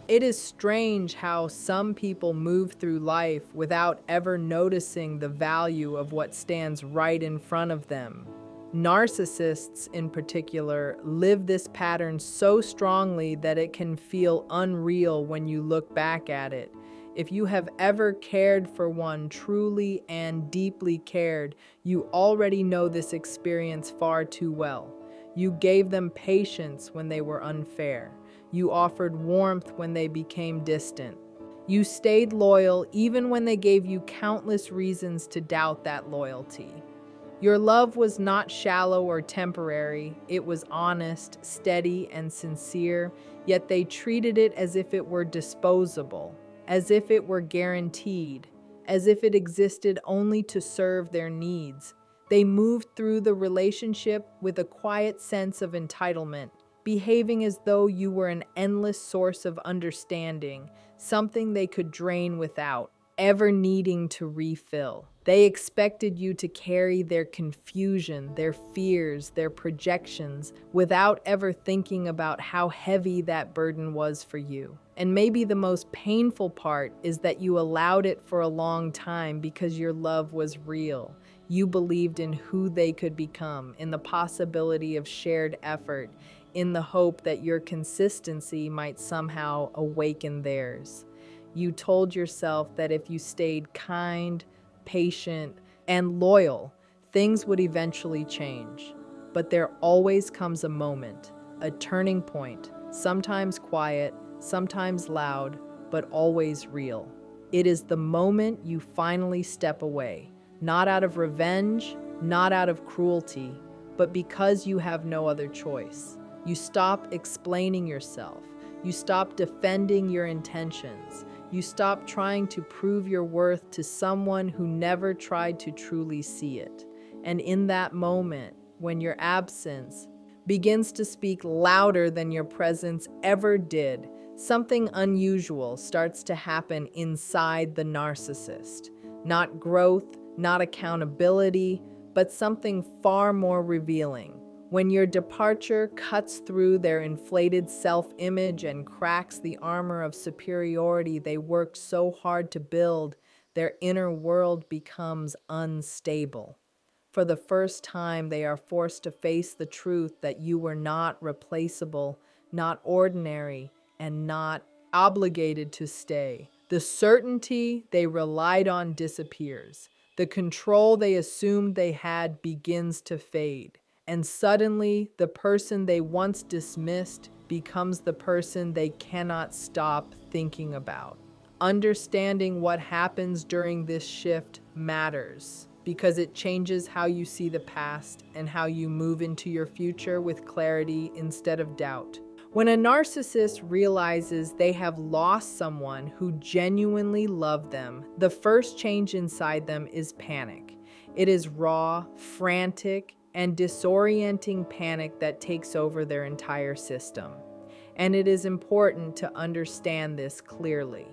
It is strange how some people move through life without ever noticing the value of what stands right in front of them. Narcissists, in particular, live this pattern so strongly that it can feel unreal when you look back at it. If you have ever cared for one truly and deeply cared, you already know this experience far too well. You gave them patience when they were unfair. You offered warmth when they became distant. You stayed loyal even when they gave you countless reasons to doubt that loyalty. Your love was not shallow or temporary. It was honest, steady, and sincere, yet they treated it as if it were disposable, as if it were guaranteed, as if it existed only to serve their needs. They moved through the relationship with a quiet sense of entitlement, behaving as though you were an endless source of understanding, something they could drain without ever needing to refill. They expected you to carry their confusion, their fears, their projections, without ever thinking about how heavy that burden was for you. And maybe the most painful part is that you allowed it for a long time because your love was real. You believed in who they could become, in the possibility of shared effort, in the hope that your consistency might somehow awaken theirs. You told yourself that if you stayed kind, patient, and loyal, things would eventually change. But there always comes a moment, a turning point, sometimes quiet, sometimes loud, but always real. It is the moment you finally step away, not out of revenge, not out of cruelty, but because you have no other choice. You stop explaining yourself. You stop defending your intentions. You stop trying to prove your worth to someone who never tried to truly see it. And in that moment, when your absence begins to speak louder than your presence ever did, something unusual starts to happen inside the narcissist. Not growth, not accountability, but something far more revealing. When your departure cuts through their inflated self-image and cracks the armor of superiority they worked so hard to build, their inner world becomes unstable. For the first time, they are forced to face the truth that you were not replaceable, not ordinary, and not obligated to stay. The certainty they relied on disappears. The control they assumed they had begins to fade. And suddenly, the person they once dismissed becomes the person they cannot stop thinking about. Understanding what happens during this shift matters because it changes how you see the past and how you move into your future with clarity instead of doubt. When a narcissist realizes they have lost someone who genuinely loved them, the first change inside them is panic. It is raw, frantic, and disorienting panic that takes over their entire system. And it is important to understand this clearly.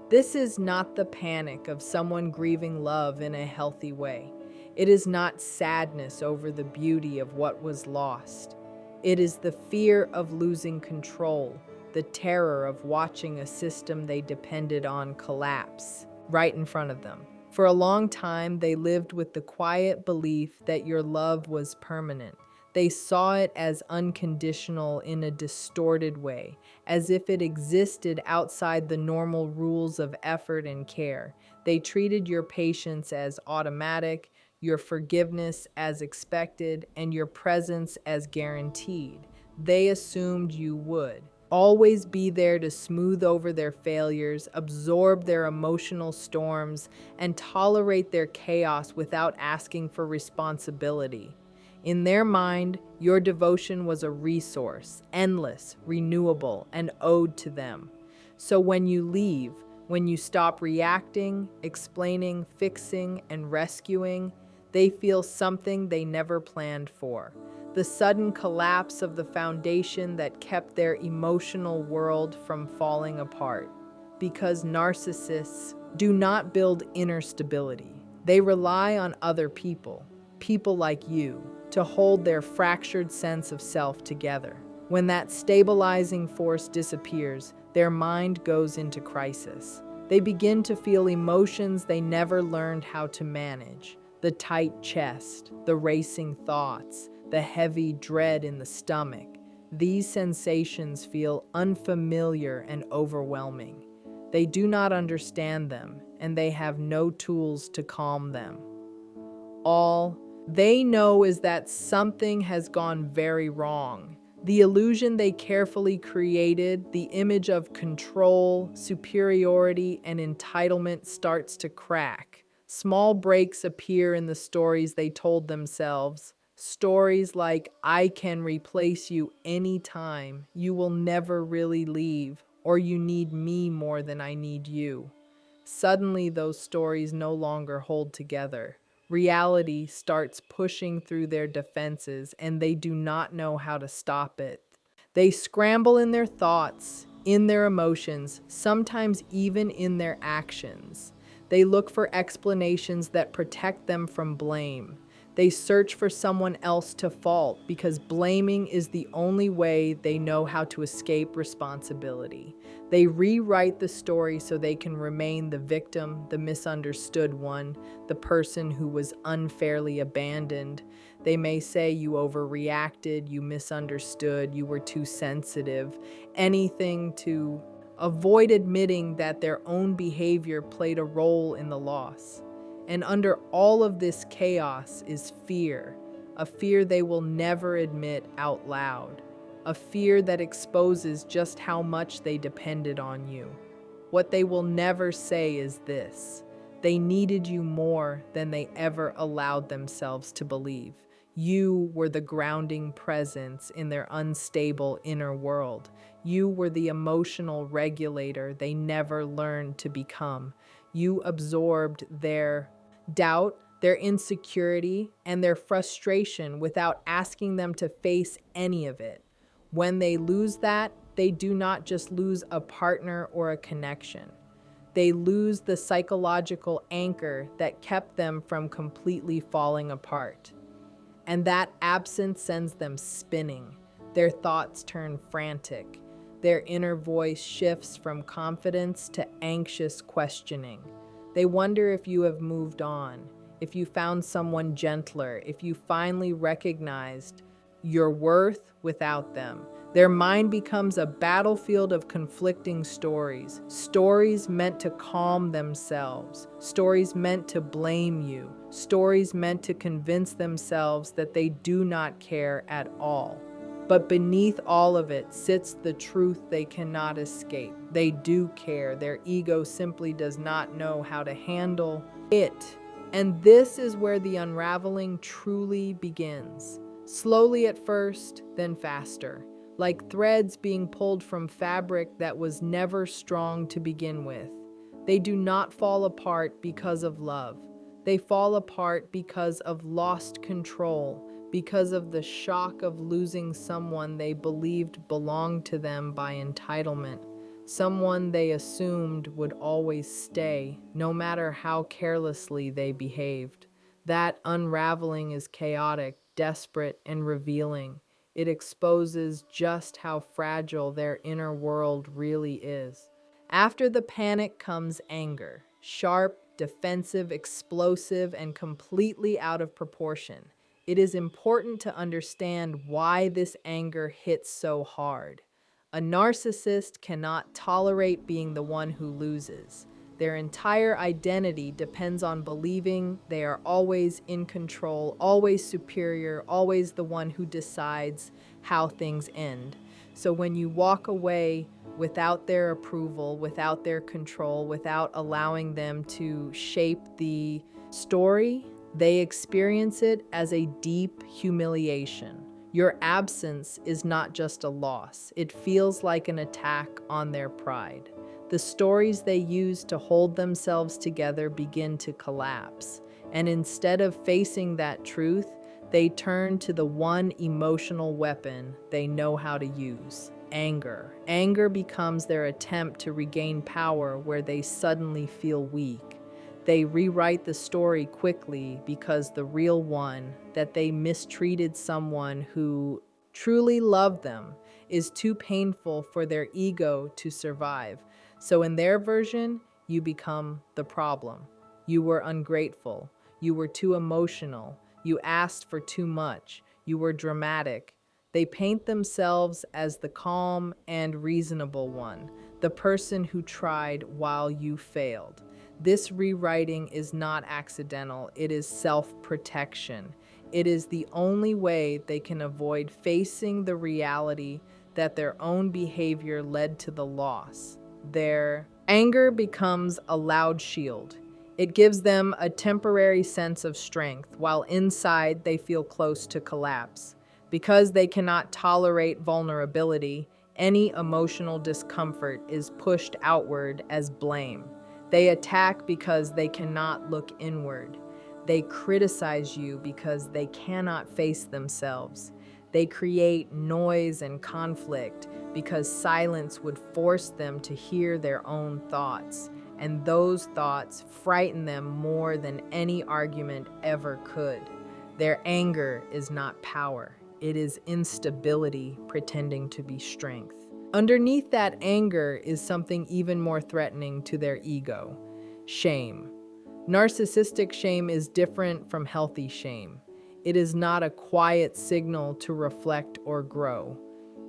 This is not the panic of someone grieving love in a healthy way. It is not sadness over the beauty of what was lost. It is the fear of losing control, the terror of watching a system they depended on collapse right in front of them. For a long time, they lived with the quiet belief that your love was permanent. They saw it as unconditional in a distorted way, as if it existed outside the normal rules of effort and care. They treated your patience as automatic, your forgiveness as expected, and your presence as guaranteed. They assumed you would always be there to smooth over their failures, absorb their emotional storms, and tolerate their chaos without asking for responsibility. In their mind, your devotion was a resource, endless, renewable, and owed to them. So when you leave, when you stop reacting, explaining, fixing, and rescuing, they feel something they never planned for. The sudden collapse of the foundation that kept their emotional world from falling apart. Because narcissists do not build inner stability. They rely on other people, people like you, to hold their fractured sense of self together. When that stabilizing force disappears, their mind goes into crisis. They begin to feel emotions they never learned how to manage: the tight chest, the racing thoughts, the heavy dread in the stomach. These sensations feel unfamiliar and overwhelming. They do not understand them, and they have no tools to calm them. All they know is that something has gone very wrong. The illusion they carefully created, the image of control, superiority, and entitlement starts to crack. Small breaks appear in the stories they told themselves. Stories like, "I can replace you anytime, you will never really leave, or you need me more than I need you." Suddenly, those stories no longer hold together. Reality starts pushing through their defenses, and they do not know how to stop it. They scramble in their thoughts, in their emotions, sometimes even in their actions. They look for explanations that protect them from blame. They search for someone else to fault because blaming is the only way they know how to escape responsibility. They rewrite the story so they can remain the victim, the misunderstood one, the person who was unfairly abandoned. They may say you overreacted, you misunderstood, you were too sensitive, anything to avoid admitting that their own behavior played a role in the loss. And under all of this chaos is fear, a fear they will never admit out loud, a fear that exposes just how much they depended on you. What they will never say is this: they needed you more than they ever allowed themselves to believe. You were the grounding presence in their unstable inner world. You were the emotional regulator they never learned to become. You absorbed their doubt, their insecurity, and their frustration without asking them to face any of it. When they lose that, they do not just lose a partner or a connection. They lose the psychological anchor that kept them from completely falling apart. And that absence sends them spinning. Their thoughts turn frantic. Their inner voice shifts from confidence to anxious questioning. They wonder if you have moved on, if you found someone gentler, if you finally recognized your worth without them. Their mind becomes a battlefield of conflicting stories, stories meant to calm themselves, stories meant to blame you, stories meant to convince themselves that they do not care at all. But beneath all of it sits the truth they cannot escape. They do care. Their ego simply does not know how to handle it. And this is where the unraveling truly begins. Slowly at first, then faster, like threads being pulled from fabric that was never strong to begin with. They do not fall apart because of love. They fall apart because of lost control, because of the shock of losing someone they believed belonged to them by entitlement, someone they assumed would always stay, no matter how carelessly they behaved. That unraveling is chaotic, desperate, and revealing. It exposes just how fragile their inner world really is. After the panic comes anger, sharp, defensive, explosive, and completely out of proportion. It is important to understand why this anger hits so hard. A narcissist cannot tolerate being the one who loses. Their entire identity depends on believing they are always in control, always superior, always the one who decides how things end. So when you walk away without their approval, without their control, without allowing them to shape the story, they experience it as a deep humiliation. Your absence is not just a loss, it feels like an attack on their pride. The stories they use to hold themselves together begin to collapse, and instead of facing that truth, they turn to the one emotional weapon they know how to use: anger. Anger becomes their attempt to regain power where they suddenly feel weak. They rewrite the story quickly because the real one, that they mistreated someone who truly loved them, is too painful for their ego to survive. So in their version, you become the problem. You were ungrateful. You were too emotional. You asked for too much. You were dramatic. They paint themselves as the calm and reasonable one, the person who tried while you failed. This rewriting is not accidental, it is self-protection. It is the only way they can avoid facing the reality that their own behavior led to the loss. Their anger becomes a loud shield. It gives them a temporary sense of strength, while inside they feel close to collapse. Because they cannot tolerate vulnerability, any emotional discomfort is pushed outward as blame. They attack because they cannot look inward. They criticize you because they cannot face themselves. They create noise and conflict because silence would force them to hear their own thoughts, and those thoughts frighten them more than any argument ever could. Their anger is not power. It is instability pretending to be strength. Underneath that anger is something even more threatening to their ego: shame. Narcissistic shame is different from healthy shame. It is not a quiet signal to reflect or grow.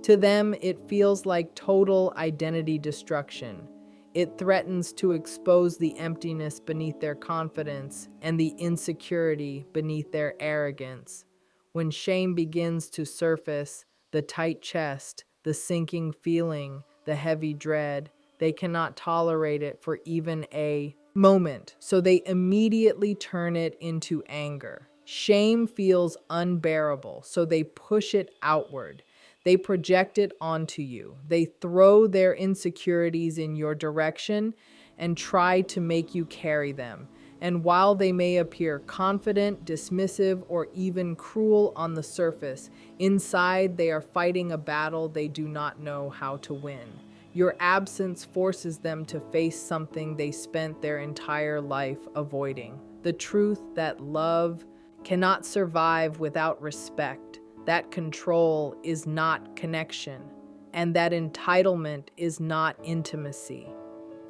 To them, it feels like total identity destruction. It threatens to expose the emptiness beneath their confidence and the insecurity beneath their arrogance. When shame begins to surface, the tight chest, the sinking feeling, the heavy dread, they cannot tolerate it for even a moment, so they immediately turn it into anger. Shame feels unbearable, so they push it outward. They project it onto you. They throw their insecurities in your direction and try to make you carry them. And while they may appear confident, dismissive, or even cruel on the surface, inside they are fighting a battle they do not know how to win. Your absence forces them to face something they spent their entire life avoiding: the truth that love cannot survive without respect, that control is not connection, and that entitlement is not intimacy.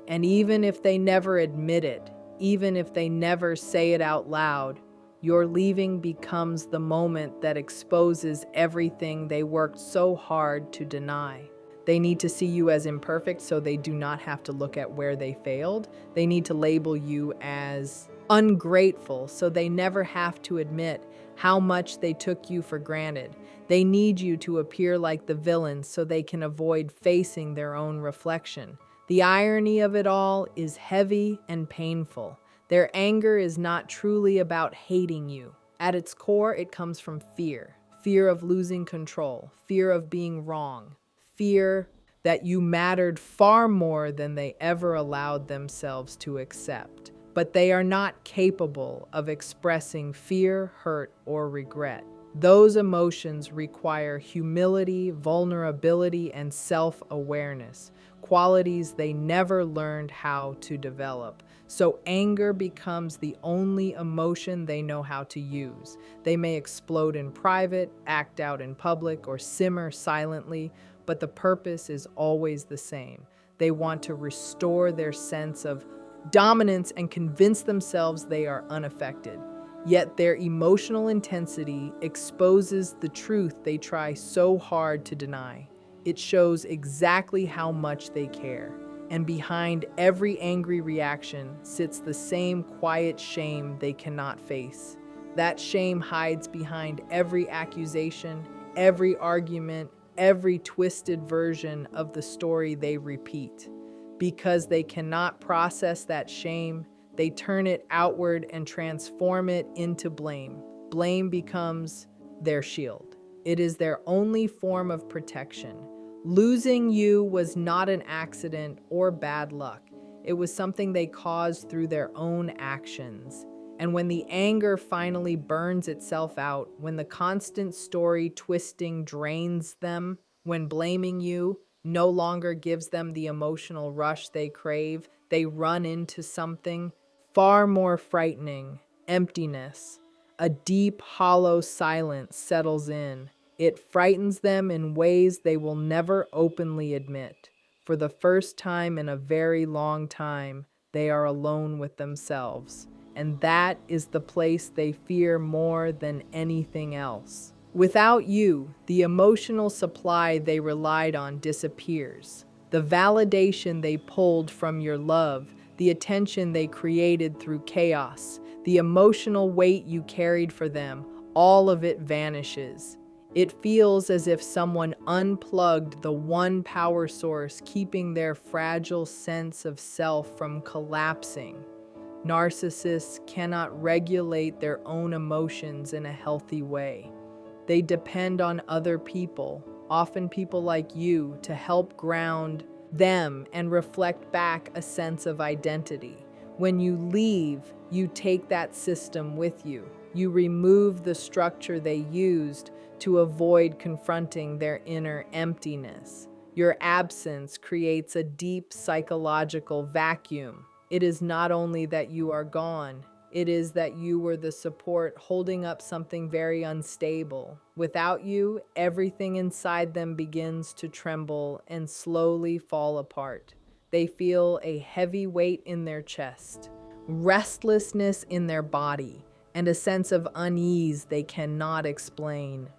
And even if they never admit it, even if they never say it out loud, your leaving becomes the moment that exposes everything they worked so hard to deny. They need to see you as imperfect so they do not have to look at where they failed. They need to label you as ungrateful so they never have to admit how much they took you for granted. They need you to appear like the villain so they can avoid facing their own reflection. The irony of it all is heavy and painful. Their anger is not truly about hating you. At its core, it comes from fear. Fear of losing control, fear of being wrong, fear that you mattered far more than they ever allowed themselves to accept. But they are not capable of expressing fear, hurt, or regret. Those emotions require humility, vulnerability, and self-awareness, qualities they never learned how to develop. So anger becomes the only emotion they know how to use. They may explode in private, act out in public, or simmer silently, but the purpose is always the same. They want to restore their sense of dominance and convince themselves they are unaffected. Yet their emotional intensity exposes the truth they try so hard to deny. It shows exactly how much they care. And behind every angry reaction sits the same quiet shame they cannot face. That shame hides behind every accusation, every argument, every twisted version of the story they repeat. Because they cannot process that shame, they turn it outward and transform it into blame. Blame becomes their shield. It is their only form of protection. Losing you was not an accident or bad luck. It was something they caused through their own actions. And when the anger finally burns itself out, when the constant story twisting drains them, when blaming you no longer gives them the emotional rush they crave, they run into something far more frightening: emptiness. A deep, hollow silence settles in. It frightens them in ways they will never openly admit. For the first time in a very long time, they are alone with themselves. And that is the place they fear more than anything else. Without you, the emotional supply they relied on disappears. The validation they pulled from your love, the attention they created through chaos, the emotional weight you carried for them, all of it vanishes. It feels as if someone unplugged the one power source keeping their fragile sense of self from collapsing. Narcissists cannot regulate their own emotions in a healthy way. They depend on other people, often people like you, to help ground them and reflect back a sense of identity. When you leave, you take that system with you. You remove the structure they used to avoid confronting their inner emptiness. Your absence creates a deep psychological vacuum. It is not only that you are gone, it is that you were the support holding up something very unstable. Without you, everything inside them begins to tremble and slowly fall apart. They feel a heavy weight in their chest, restlessness in their body, and a sense of unease they cannot explain.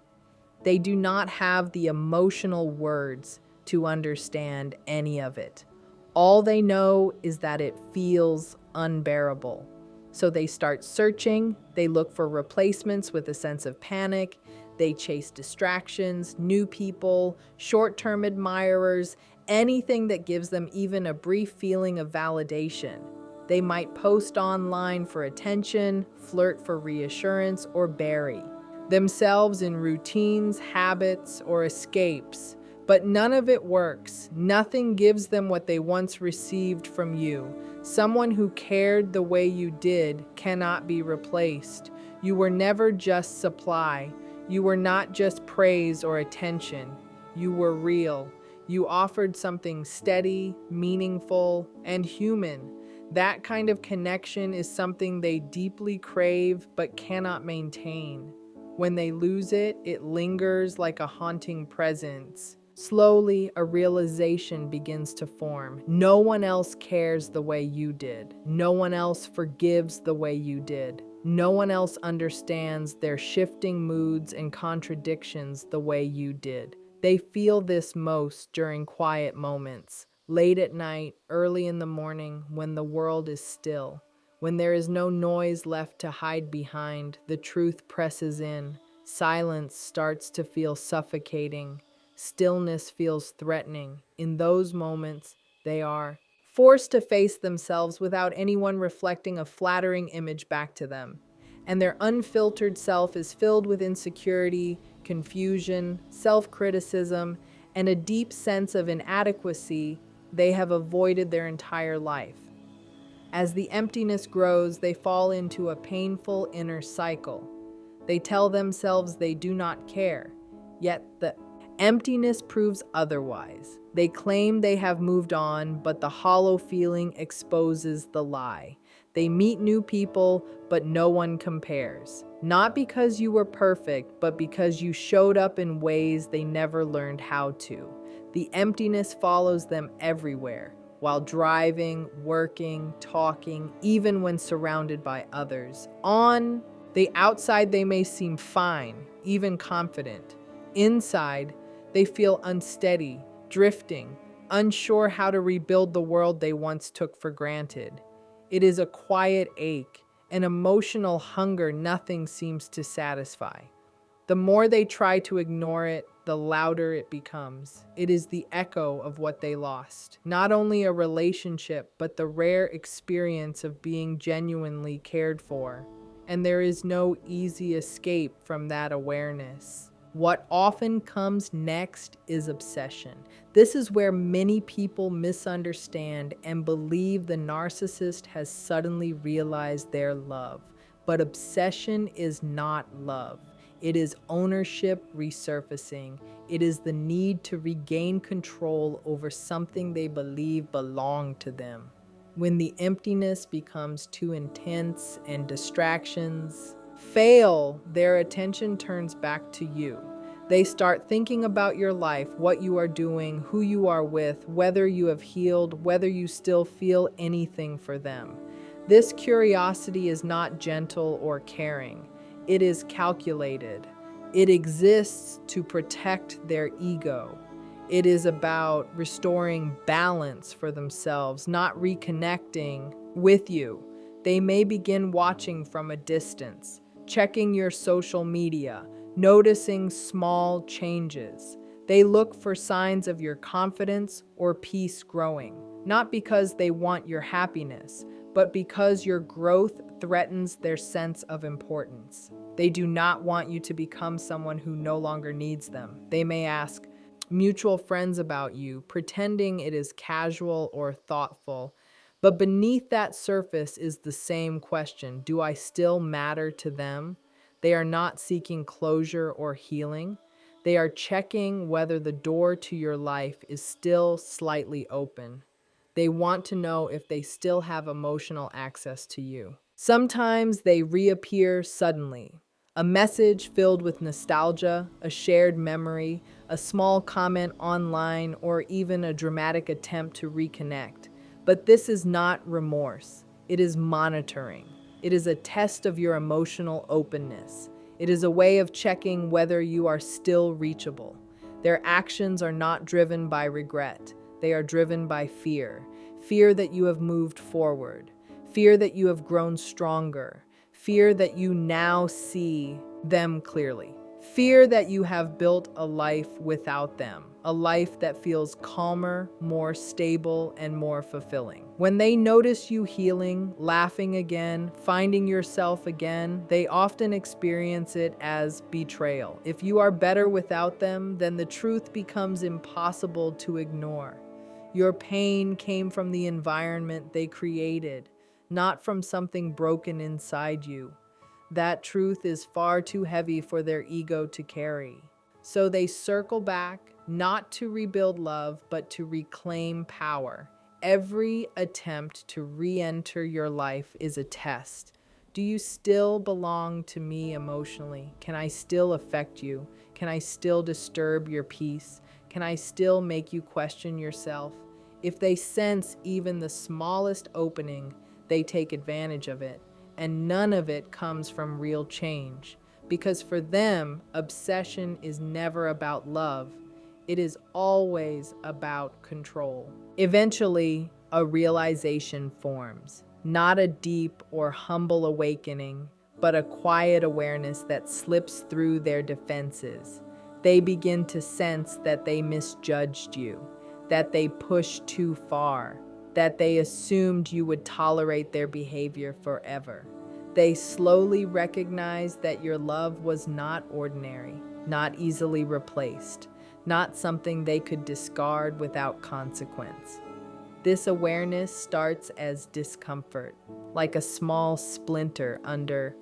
They do not have the emotional words to understand any of it. All they know is that it feels unbearable. So they start searching, they look for replacements with a sense of panic, they chase distractions, new people, short-term admirers, anything that gives them even a brief feeling of validation. They might post online for attention, flirt for reassurance, or bury themselves in routines, habits, or escapes. But none of it works. Nothing gives them what they once received from you. Someone who cared the way you did cannot be replaced. You were never just supply. You were not just praise or attention. You were real. You offered something steady, meaningful, and human. That kind of connection is something they deeply crave but cannot maintain. When they lose it, it lingers like a haunting presence. Slowly, a realization begins to form. No one else cares the way you did. No one else forgives the way you did. No one else understands their shifting moods and contradictions the way you did. They feel this most during quiet moments, late at night, early in the morning, when the world is still. When there is no noise left to hide behind, the truth presses in. Silence starts to feel suffocating. Stillness feels threatening. In those moments, they are forced to face themselves without anyone reflecting a flattering image back to them. And their unfiltered self is filled with insecurity, confusion, self-criticism, and a deep sense of inadequacy they have avoided their entire life. As the emptiness grows, they fall into a painful inner cycle. They tell themselves they do not care, yet the emptiness proves otherwise. They claim they have moved on, but the hollow feeling exposes the lie. They meet new people, but no one compares. Not because you were perfect, but because you showed up in ways they never learned how to. The emptiness follows them everywhere, while driving, working, talking, even when surrounded by others. On the outside, they may seem fine, even confident. Inside, they feel unsteady, drifting, unsure how to rebuild the world they once took for granted. It is a quiet ache, an emotional hunger nothing seems to satisfy. The more they try to ignore it, the louder it becomes. It is the echo of what they lost. Not only a relationship, but the rare experience of being genuinely cared for. And there is no easy escape from that awareness. What often comes next is obsession. This is where many people misunderstand and believe the narcissist has suddenly realized their love. But obsession is not love. It is ownership resurfacing. It is the need to regain control over something they believe belonged to them. When the emptiness becomes too intense and distractions fail, their attention turns back to you. They start thinking about your life, what you are doing, who you are with, whether you have healed, whether you still feel anything for them. This curiosity is not gentle or caring. It is calculated. It exists to protect their ego. It is about restoring balance for themselves, not reconnecting with you. They may begin watching from a distance, checking your social media, noticing small changes. They look for signs of your confidence or peace growing, not because they want your happiness, but because your growth threatens their sense of importance. They do not want you to become someone who no longer needs them. They may ask mutual friends about you, pretending it is casual or thoughtful. But beneath that surface is the same question: do I still matter to them? They are not seeking closure or healing. They are checking whether the door to your life is still slightly open. They want to know if they still have emotional access to you. Sometimes they reappear suddenly. A message filled with nostalgia, a shared memory, a small comment online, or even a dramatic attempt to reconnect. But this is not remorse. It is monitoring. It is a test of your emotional openness. It is a way of checking whether you are still reachable. Their actions are not driven by regret. They are driven by fear. Fear that you have moved forward. Fear that you have grown stronger. Fear that you now see them clearly. Fear that you have built a life without them, a life that feels calmer, more stable, and more fulfilling. When they notice you healing, laughing again, finding yourself again, they often experience it as betrayal. If you are better without them, then the truth becomes impossible to ignore. Your pain came from the environment they created, not from something broken inside you. That truth is far too heavy for their ego to carry. So they circle back, not to rebuild love, but to reclaim power. Every attempt to re-enter your life is a test. Do you still belong to me emotionally? Can I still affect you? Can I still disturb your peace? Can I still make you question yourself? If they sense even the smallest opening, they take advantage of it. And none of it comes from real change. Because for them, obsession is never about love. It is always about control. Eventually, a realization forms. Not a deep or humble awakening, but a quiet awareness that slips through their defenses. They begin to sense that they misjudged you, that they pushed too far, that they assumed you would tolerate their behavior forever. They slowly recognize that your love was not ordinary, not easily replaced, not something they could discard without consequence. This awareness starts as discomfort, like a small splinter under